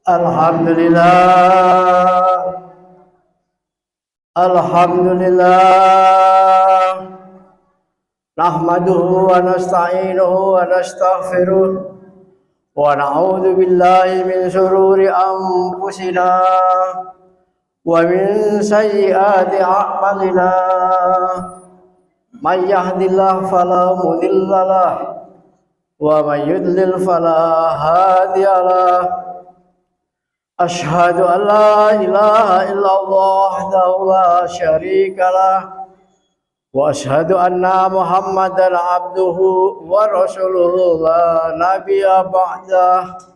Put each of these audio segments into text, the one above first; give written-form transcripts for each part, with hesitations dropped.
Alhamdulillah, Alhamdulillah, nahmaduhu wa nasta'inuhu wa nastaghfiruh wa na'udzu billahi min shururi anfusina wa min sayyiati a'malina. May yahdihillahu fala mudilla lahu wa may yudlil fala hadiyalah. Asyhadu an la ilaha illallah wahdahu la syarika lah wa asyhadu anna Muhammadan abduhu wa rasuluhu la nabiyya ba'dah.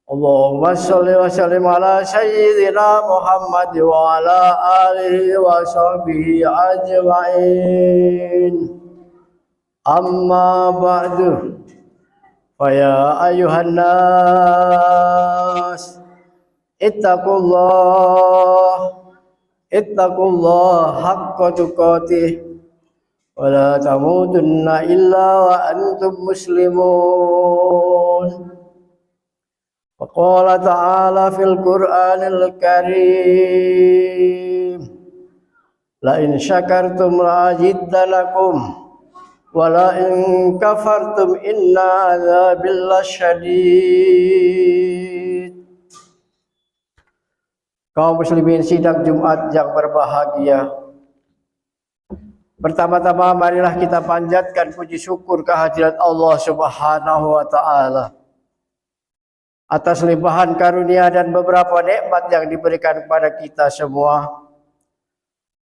Allahumma shalli wa sallim ala sayyidina Muhammad wa ala alihi wa sahbihi ajma'in. Amma ba'du. Fa ya ayyuhan nas ittaqullah haqqa tuqatih wa la tamutunna illa wa antum muslimun. Wa qala ta'ala fil Qur'anil Karim, la in syakartum la azidannakum wa la in kafartum inna adzabi lasyadid. Kaum muslimin sidang Jumat yang berbahagia, pertama-tama marilah kita panjatkan puji syukur kehadirat Allah Subhanahu wa taala atas limpahan karunia dan beberapa nikmat yang diberikan kepada kita semua,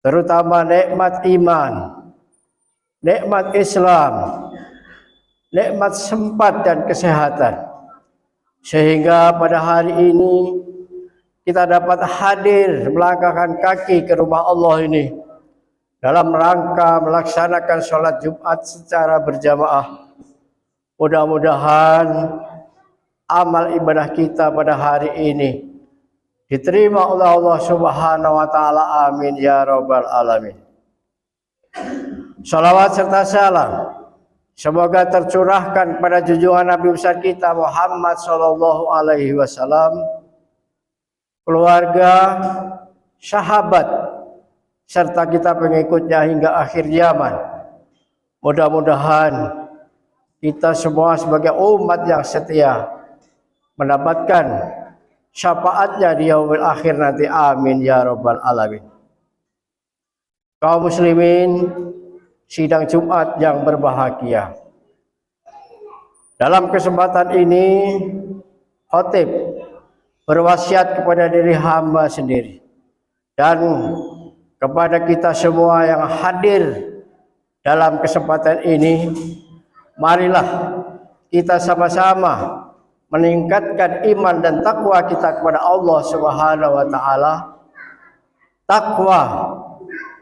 terutama nikmat iman, nikmat Islam, nikmat sempat dan kesehatan, sehingga pada hari ini kita dapat hadir melangkahkan kaki ke rumah Allah ini dalam rangka melaksanakan sholat Jumat secara berjamaah. Mudah-mudahan amal ibadah kita pada hari ini diterima oleh Allah Subhanahu wa taala. Amin ya rabbal alamin. Shalawat serta salam semoga tercurahkan kepada junjungan Nabi besar kita Muhammad sallallahu alaihi wasallam, keluarga, sahabat, serta kita pengikutnya hingga akhir zaman. Mudah-mudahan kita semua sebagai umat yang setia mendapatkan syafaatnya di yaumil akhir nanti. Amin ya rabbal alamin. Kaum muslimin sidang Jumat yang berbahagia, dalam kesempatan ini khatib berwasiat kepada diri hamba sendiri dan kepada kita semua yang hadir dalam kesempatan ini. Marilah kita sama-sama meningkatkan iman dan takwa kita kepada Allah Subhanahu wa taala. Takwa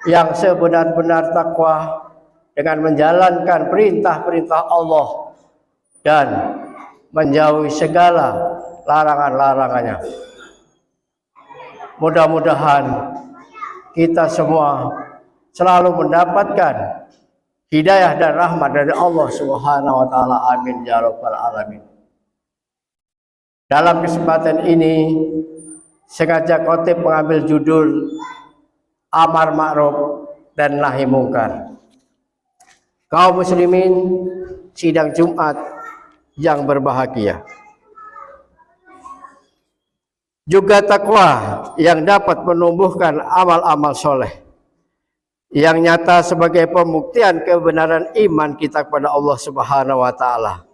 yang sebenar-benar takwa dengan menjalankan perintah-perintah Allah dan menjauhi segala larangan-larangannya. Mudah-mudahan kita semua selalu mendapatkan hidayah dan rahmat dari Allah Subhanahu wa taala. Amin ya rabbal alamin. Dalam kesempatan ini sengaja khatib mengambil judul Amar Ma'ruf dan Nahi Mungkar. Kaum muslimin sidang Jumat yang berbahagia, juga takwa yang dapat menumbuhkan amal-amal soleh yang nyata sebagai pembuktian kebenaran iman kita kepada Allah Subhanahu wa taala.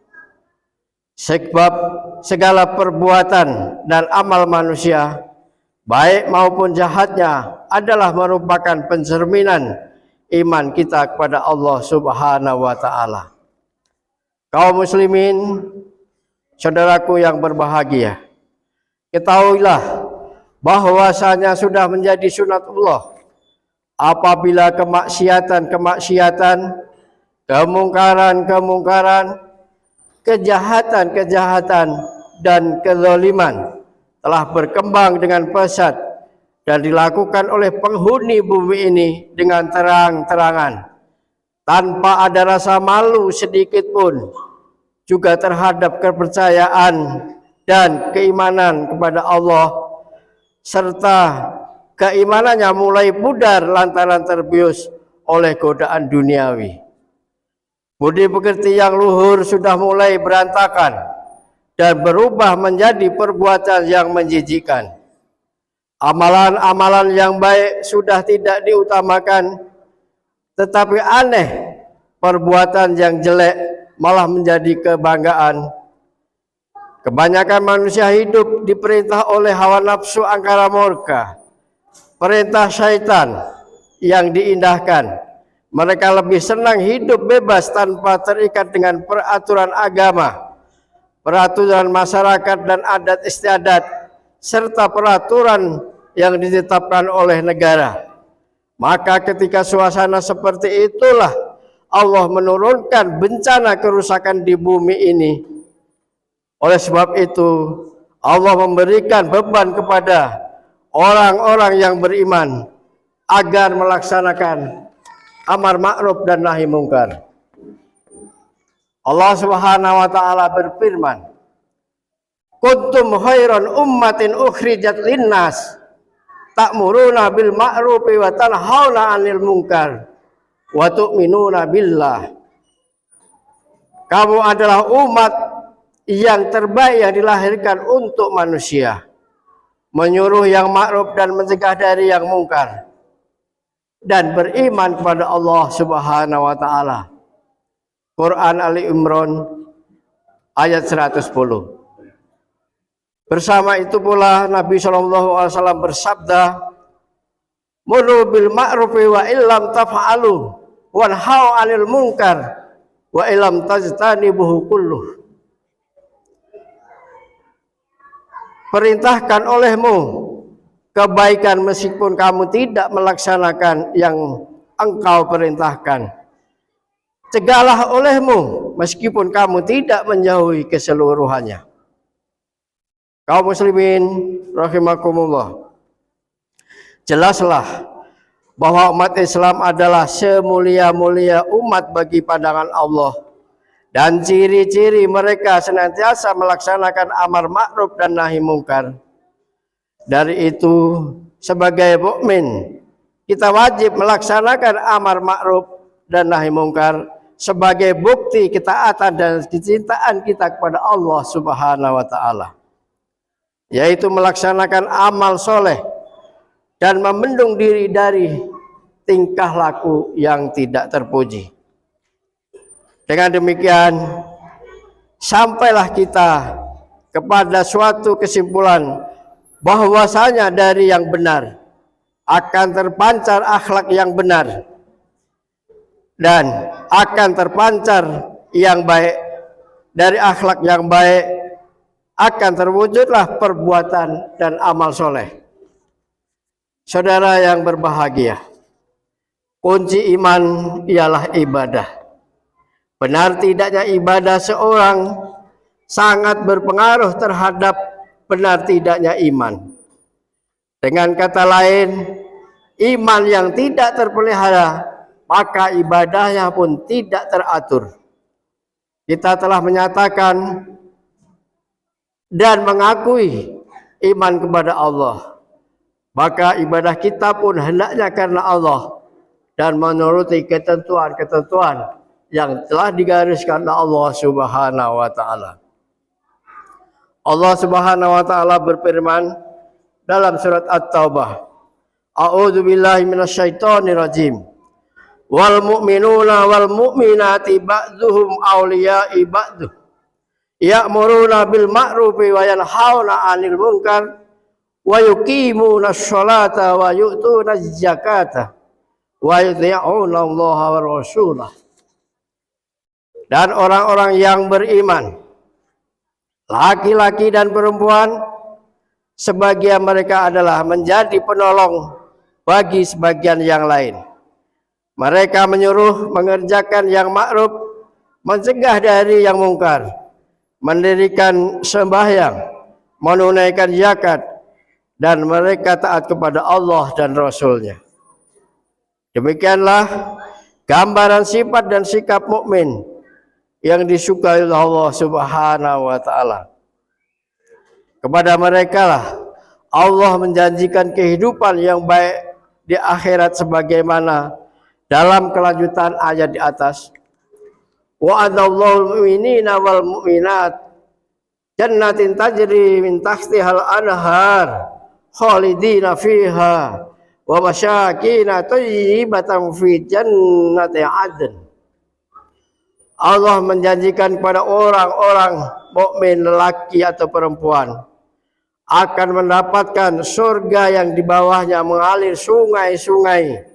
Sebab segala perbuatan dan amal manusia, baik maupun jahatnya, adalah merupakan pencerminan iman kita kepada Allah Subhanahu wa taala. Kaum muslimin, saudaraku yang berbahagia, ketahuilah bahwasanya sudah menjadi sunatullah apabila kemaksiatan-kemaksiatan, kemungkaran-kemungkaran, kejahatan-kejahatan dan kezaliman telah berkembang dengan pesat dan dilakukan oleh penghuni bumi ini dengan terang-terangan, tanpa ada rasa malu sedikit pun, juga terhadap kepercayaan dan keimanan kepada Allah, serta keimanannya mulai pudar lantaran terbius oleh godaan duniawi. Budi pekerti yang luhur sudah mulai berantakan dan berubah menjadi perbuatan yang menjijikkan. Amalan-amalan yang baik sudah tidak diutamakan, tetapi aneh, perbuatan yang jelek malah menjadi kebanggaan. Kebanyakan manusia hidup diperintah oleh hawa nafsu angkara murka, perintah syaitan yang diindahkan. Mereka lebih senang hidup bebas tanpa terikat dengan peraturan agama, peraturan masyarakat dan adat istiadat, serta peraturan yang ditetapkan oleh negara. Maka ketika suasana seperti itulah Allah menurunkan bencana kerusakan di bumi ini. Oleh sebab itu Allah memberikan beban kepada orang-orang yang beriman agar melaksanakan amar ma'ruf dan nahi mungkar. Allah Subhanahu wa taala berfirman, "Kuntum khairan ummatin ukhrijat linnas ta'muruna bil ma'rufi wa tanhauna 'anil munkar wa tu'minuna billah." Kamu adalah umat yang terbaik yang dilahirkan untuk manusia, menyuruh yang ma'ruf dan mencegah dari yang mungkar, dan beriman kepada Allah Subhanahu wa taala. Quran Ali Imran ayat 110. Bersama itu pula Nabi SAW bersabda, "Muru bil ma'rufi wa illam taf'alu wanhau 'anil munkar wa illam tajtanibuhu kulluh." Perintahkan olehmu kebaikan meskipun kamu tidak melaksanakan yang engkau perintahkan. Cegahlah olehmu meskipun kamu tidak menjauhi keseluruhannya. Kaum muslimin rahimakumullah, jelaslah bahwa umat Islam adalah semulia-mulia umat bagi pandangan Allah, dan ciri-ciri mereka senantiasa melaksanakan amar ma'ruf dan nahi mungkar. Dari itu, sebagai mukmin kita wajib melaksanakan amar ma'ruf dan nahi mungkar sebagai bukti ketaatan dan kecintaan kita kepada Allah Subhanahu wa taala, yaitu melaksanakan amal soleh dan membendung diri dari tingkah laku yang tidak terpuji. Dengan demikian, sampailah kita kepada suatu kesimpulan bahwasanya dari yang benar akan terpancar akhlak yang benar, dan akan terpancar yang baik. Dari akhlak yang baik akan terwujudlah perbuatan dan amal soleh. Saudara yang berbahagia, kunci iman ialah ibadah. Benar tidaknya ibadah seorang sangat berpengaruh terhadap benar tidaknya iman. Dengan kata lain, iman yang tidak terpelihara, maka ibadahnya pun tidak teratur. Kita telah menyatakan dan mengakui iman kepada Allah, maka ibadah kita pun hendaknya karena Allah dan menuruti ketentuan-ketentuan yang telah digariskan oleh Allah Subhanahu wa taala. Allah Subhanahu wa taala berfirman dalam surat At-Taubah, "A'udzu billahi minasyaitonir rajim. Wal mu'minuna wal mu'minati ba'duhum awliya'i ba'duh. Ya'muruna bil ma'rufi wa yanhauna 'anil munkar wa yuqimuna sholata wa yu'tuna zakata wa yuti'una Allah wa rasulah." Dan orang-orang yang beriman, laki-laki dan perempuan, sebagian mereka adalah menjadi penolong bagi sebagian yang lain. Mereka menyuruh mengerjakan yang ma'ruf, mencegah dari yang mungkar, mendirikan sembahyang, menunaikan zakat, dan mereka taat kepada Allah dan Rasul-Nya. Demikianlah gambaran sifat dan sikap mukmin yang disukai oleh Allah Subhanahu wa taala. Kepada mereka lah Allah menjanjikan kehidupan yang baik di akhirat sebagaimana dalam kelanjutan ayat di atas. Wa'adallahu mu'minina wal mu'minat jannatin tajri min tahtihal anhar khalidina fiha wa masyakina thayyibatan fi jannati adn. Allah menjanjikan kepada orang-orang mukmin lelaki atau perempuan akan mendapatkan surga yang di bawahnya mengalir sungai-sungai,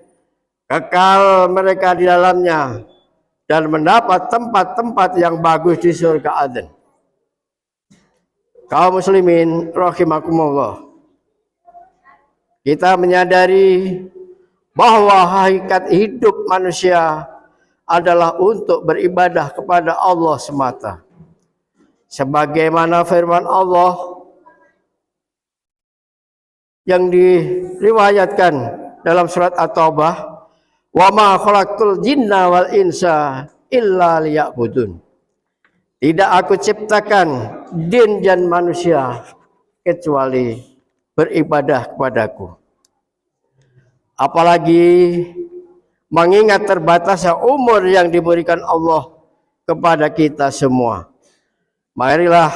kekal mereka di dalamnya dan mendapat tempat-tempat yang bagus di surga Aden. Kaum muslimin rahimakumullah, kita menyadari bahwa hakikat hidup manusia adalah untuk beribadah kepada Allah semata. Sebagaimana firman Allah yang diriwayatkan dalam surat At-Taubah, "Wa ma khalaqtul jinna wal insa illa liya'budun." Tidak aku ciptakan jin dan manusia kecuali beribadah kepadaku. Apalagi mengingat terbatasnya umur yang diberikan Allah kepada kita semua. Marilah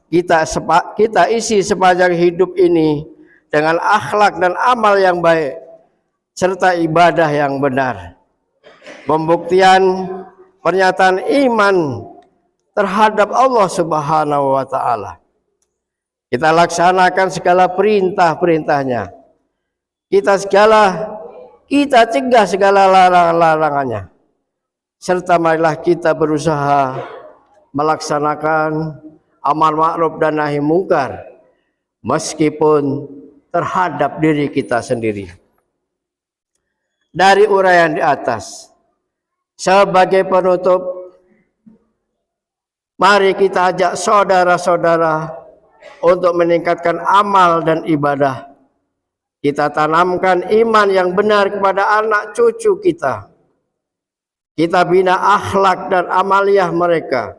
kita isi sepanjang hidup ini dengan akhlak dan amal yang baik serta ibadah yang benar. Pembuktian pernyataan iman terhadap Allah Subhanahu wa taala. Kita laksanakan segala perintah-perintahnya. Kita cegah segala larangan-larangannya. Serta marilah kita berusaha melaksanakan amar ma'ruf dan nahi mungkar meskipun terhadap diri kita sendiri. Dari uraian di atas, sebagai penutup, mari kita ajak saudara-saudara untuk meningkatkan amal dan ibadah. Kita tanamkan iman yang benar kepada anak cucu kita. Kita bina akhlak dan amaliyah mereka.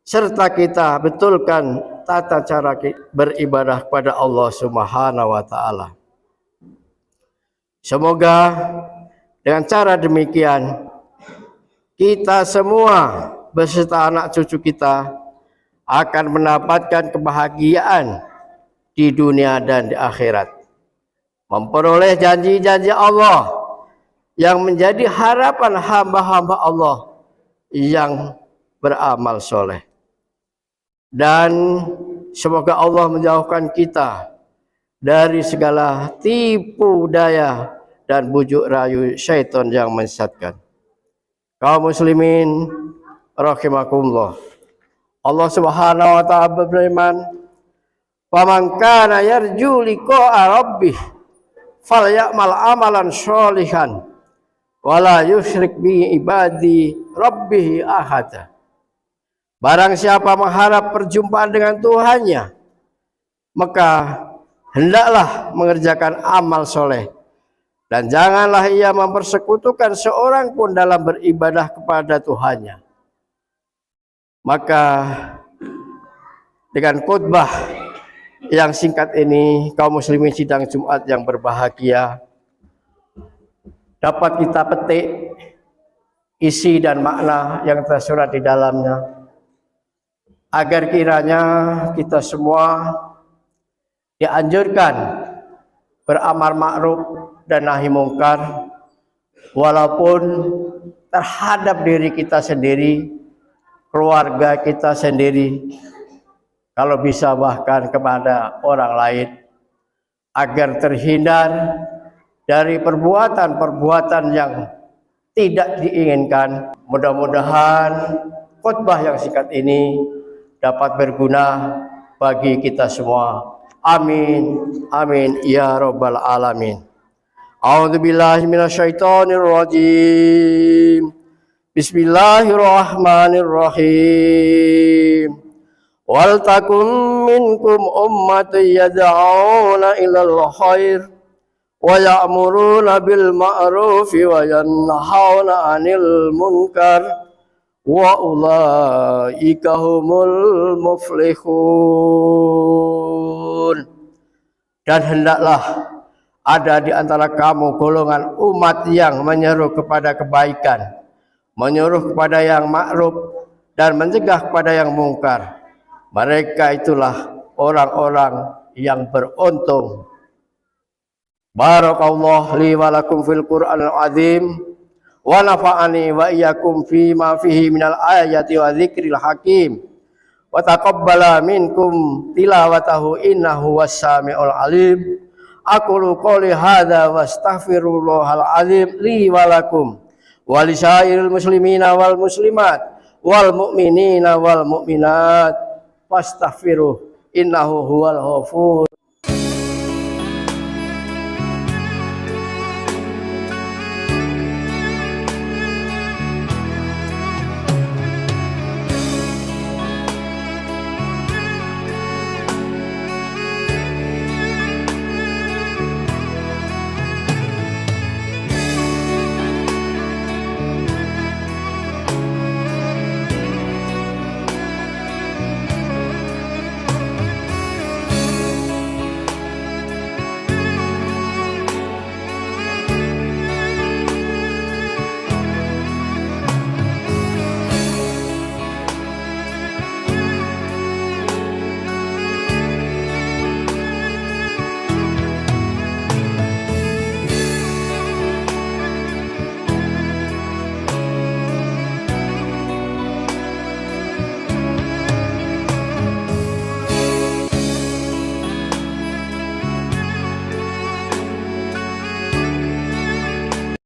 Serta kita betulkan tata cara beribadah kepada Allah Subhanahu wa taala. Semoga dengan cara demikian kita semua beserta anak cucu kita akan mendapatkan kebahagiaan di dunia dan di akhirat. Memperoleh janji-janji Allah yang menjadi harapan hamba-hamba Allah yang beramal soleh. Dan semoga Allah menjauhkan kita dari segala tipu daya dan bujuk rayu syaitan yang menyesatkan. Kaum muslimin rahimakumullah, Allah Subhanahu wa taala berfirman, "Faman kana yarju liqa'a rabbih falyamal amalan sholihan wala yusyrik bi ibadi rabbih ahada." Barang siapa mengharap perjumpaan dengan Tuhannya, maka hendaklah mengerjakan amal soleh dan janganlah ia mempersekutukan seorang pun dalam beribadah kepada Tuhannya. Maka dengan khutbah yang singkat ini, kaum muslimin sidang Jumat yang berbahagia, dapat kita petik isi dan makna yang tersurat di dalamnya, agar kiranya kita semua dianjurkan beramal ma'ruf dan nahi mungkar, walaupun terhadap diri kita sendiri, keluarga kita sendiri, kalau bisa bahkan kepada orang lain, agar terhindar dari perbuatan-perbuatan yang tidak diinginkan. Mudah-mudahan khutbah yang singkat ini dapat berguna bagi kita semua. Amin, amin ya rabbal alamin. A'udzubillahi minasyaitonir rajim. Bismillahirrahmanirrahim. Wal takum minkum ummatun yad'una ilal khair wa ya'muruna bil ma'rufi wa yanhauna 'anil munkar wa ulaika humul muflihun. Dan hendaklah ada di antara kamu golongan umat yang menyeru kepada kebaikan, menyuruh kepada yang ma'ruf dan mencegah kepada yang mungkar. Mereka itulah orang-orang yang beruntung. Barakallahu li wa lakum fil Qur'anil azim wa nafa'ani wa iyyakum fi ma fihi minal ayati wa dzikril hakim wa taqabbala minkum tilawatahu innahu was-sami'ul alim. Aqulu qouli hadza wastaghfirullahal azim li wa lakum wa lisairil muslimina wal muslimat wal mu'minina wal mu'minat fastaghfiruh innahu huwal ghafur.